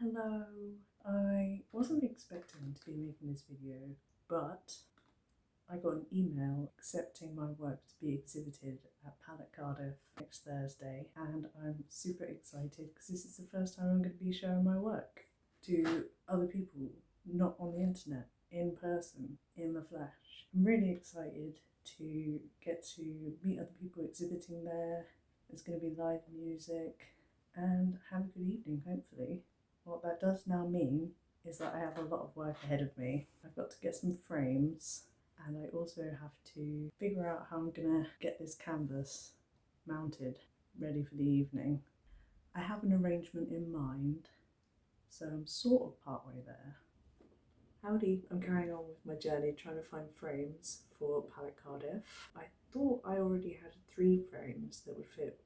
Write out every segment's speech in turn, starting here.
Hello, I wasn't expecting to be making this video, but I got an email accepting my work to be exhibited at Pallet Cardiff next Thursday, and I'm super excited because this is the first time I'm going to be showing my work to other people, not on the internet, in person, in the flesh. I'm really excited to get to meet other people exhibiting there. There's going to be live music and have a good evening, hopefully. What that does now mean is that I have a lot of work ahead of me. I've got to get some frames, and I also have to figure out how I'm gonna get this canvas mounted, ready for the evening. I have an arrangement in mind, so I'm sort of partway there. Howdy, I'm carrying on with my journey trying to find frames for Pallet Cardiff. I thought I already had 3 frames that would fit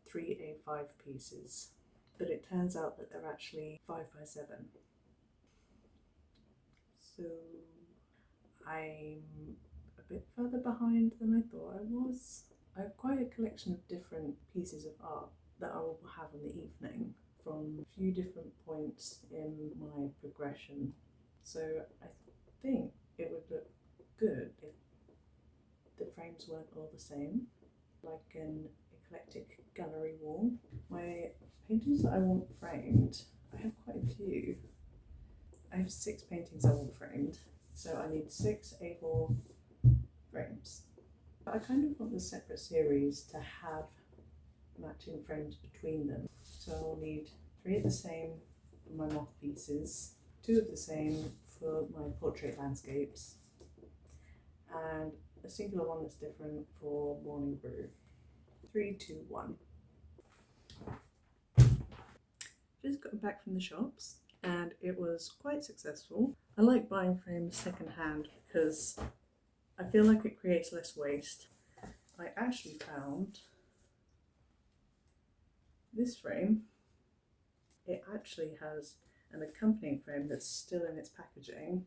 3 A5 pieces, but it turns out that they're actually 5x7. So I'm a bit further behind than I thought I was. I have quite a collection of different pieces of art that I will have in the evening from a few different points in my progression. So I think it would look good if the frames weren't all the same, like an eclectic gallery wall. My paintings that I want framed, I have quite a few. I have 6 paintings I want framed, so I need 6 A4 frames. But I kind of want the separate series to have matching frames between them. So I'll need 3 of the same for my moth pieces, 2 of the same for my portrait landscapes, and a singular one that's different for Morning Brew. 3, 2, 1. Just got back from the shops and it was quite successful. I like buying frames second hand because I feel like it creates less waste. I actually found this frame. It actually has an accompanying frame that's still in its packaging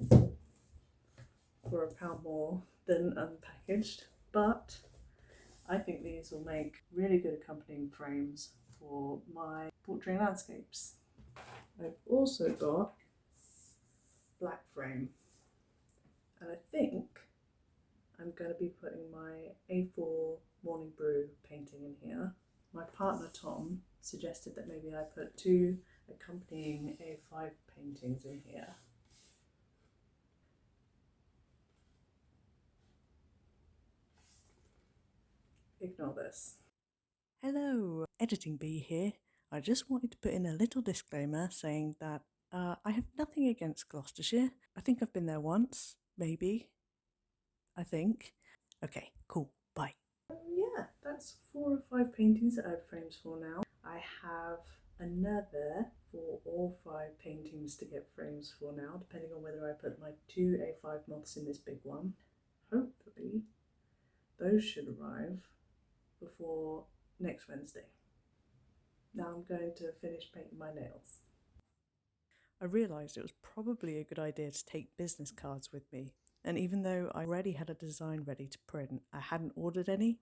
for £1 more than unpackaged, but I think these will make really good accompanying frames for my portrait landscapes. I've also got black frame, and I think I'm going to be putting my A4 Morning Brew painting in here. My partner Tom suggested that maybe I put 2 accompanying A5 paintings in here. Ignore this. Hello, Editing Bee here. I just wanted to put in a little disclaimer saying that I have nothing against Gloucestershire. I think I've been there once, maybe. I think. Okay, cool, bye. Yeah, that's 4 or 5 paintings that I have frames for now. I have another 4 or 5 paintings to get frames for now, depending on whether I put my 2 A5 moths in this big one. Hopefully, those should arrive before next Wednesday. Now I'm going to finish painting my nails. I realised it was probably a good idea to take business cards with me, and even though I already had a design ready to print, I hadn't ordered any,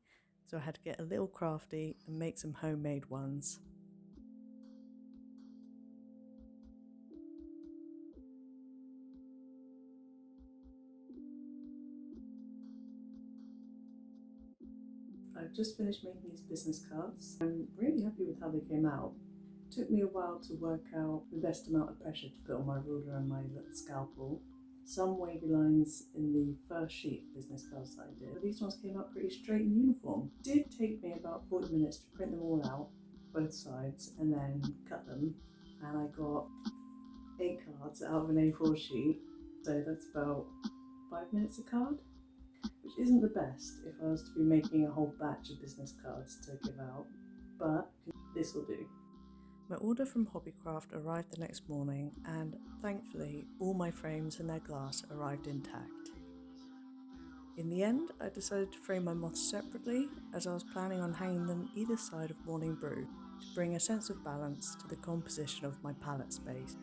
so I had to get a little crafty and make some homemade ones. I've just finished making these business cards. I'm really happy with how they came out. It took me a while to work out the best amount of pressure to put on my ruler and my little scalpel. Some wavy lines in the first sheet of business cards that I did, but these ones came out pretty straight and uniform. It did take me about 40 minutes to print them all out, both sides, and then cut them, and I got 8 cards out of an A4 sheet, so that's about 5 minutes a card, which isn't the best if I was to be making a whole batch of business cards to give out, but this will do. My order from Hobbycraft arrived the next morning, and thankfully all my frames and their glass arrived intact. In the end, I decided to frame my moths separately, as I was planning on hanging them either side of Morning Brew to bring a sense of balance to the composition of my palette space.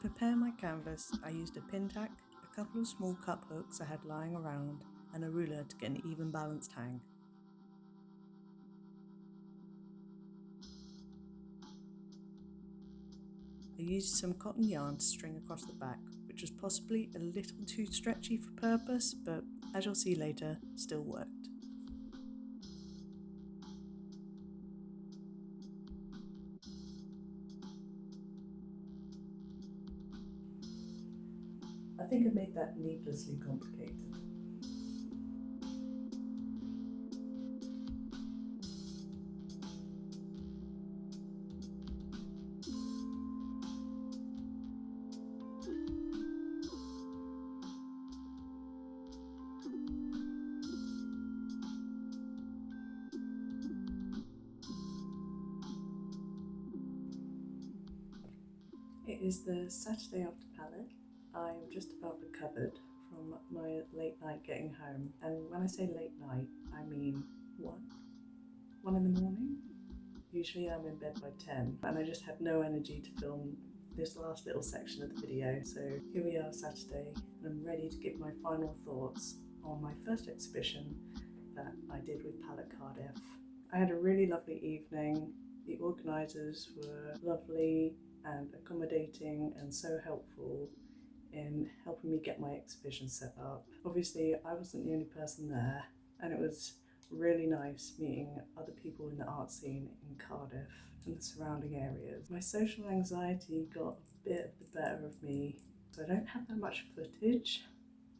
prepare my canvas, I used a pin tack, a couple of small cup hooks I had lying around, and a ruler to get an even balanced hang. I used some cotton yarn to string across the back, which was possibly a little too stretchy for purpose, but as you'll see later, still worked. I think I made that needlessly complicated. It is the Saturday after Pallet. I'm just about recovered from my late night getting home, and when I say late night, I mean 1 in the morning. Usually I'm in bed by 10, and I just had no energy to film this last little section of the video. So here we are Saturday, and I'm ready to give my final thoughts on my first exhibition that I did with Pallet Cardiff. I had a really lovely evening. The organisers were lovely and accommodating and so helpful in helping me get my exhibition set up. Obviously I wasn't the only person there, and it was really nice meeting other people in the art scene in Cardiff and the surrounding areas. My social anxiety got a bit of the better of me, so I don't have that much footage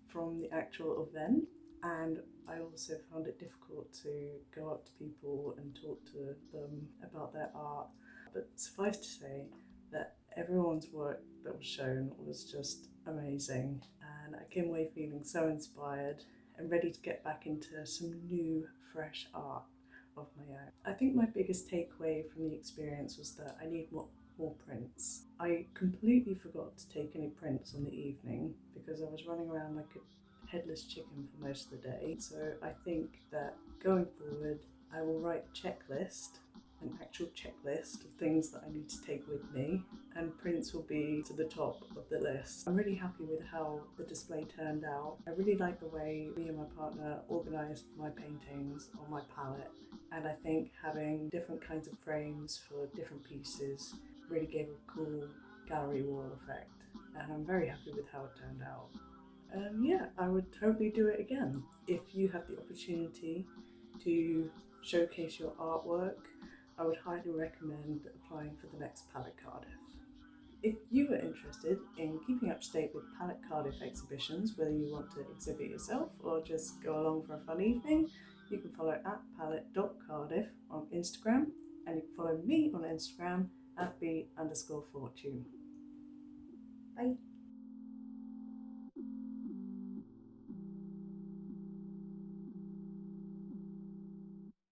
from the actual event, and I also found it difficult to go up to people and talk to them about their art. But suffice to say that everyone's work that was shown was just amazing, and I came away feeling so inspired and ready to get back into some new, fresh art of my own. I think my biggest takeaway from the experience was that I need more prints. I completely forgot to take any prints on the evening because I was running around like a headless chicken for most of the day. So I think that going forward, I will write a checklist, an actual checklist of things that I need to take with me, and prints will be to the top of the list. I'm really happy with how the display turned out. I really like the way me and my partner organised my paintings on my palette, and I think having different kinds of frames for different pieces really gave a cool gallery wall effect, and I'm very happy with how it turned out. Yeah, I would totally do it again. If you have the opportunity to showcase your artwork, I would highly recommend applying for the next Pallet Cardiff. If you are interested in keeping up to date with Pallet Cardiff exhibitions, whether you want to exhibit yourself or just go along for a fun evening, you can follow at pallet.cardiff on Instagram, and you can follow me on Instagram at b_fortune. Bye.